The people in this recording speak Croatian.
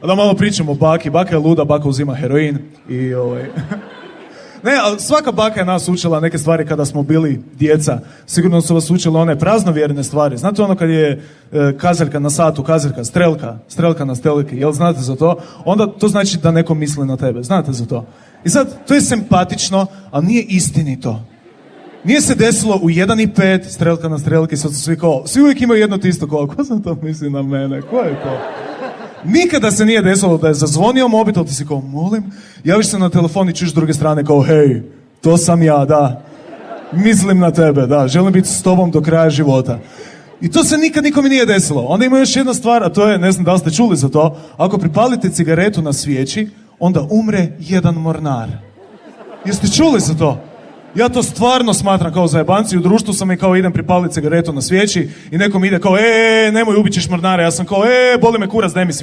Da malo pričamo o baki. Baka je luda, baka uzima heroin i Ne, ali svaka baka je nas učila neke stvari kada smo bili djeca. Sigurno su vas učila one praznovjerne stvari. Znate ono kad je kazaljka na satu, kazaljka, strelka na stelki, jel znate za to? Onda to znači da neko misli na tebe, znate za to? I sad, to je simpatično, ali nije istinito. Nije se desilo u 1:05, strelka na strelki, sad su svi uvijek imaju jedno te isto ko sam to misli na mene, ko je to? Nikada se nije desilo da je zazvonio mobitel, ti si kao, molim, javiš se na telefon i čuješ s druge strane kao, hej, to sam ja, da, mislim na tebe, da, želim biti s tobom do kraja života. I to se nikad nikome nije desilo. Onda ima još jedna stvar, a to je, ne znam da li ste čuli za to, ako pripalite cigaretu na svijeći, onda umre jedan mornar. Jeste čuli za to? Ja to stvarno smatram kao zajebanci, u društvu sam i kao idem pripaliti cigaretu na svijeći i nekom ide kao, nemoj ubit ćeš mornare, ja sam kao, boli me kurac, daj mi svijeću.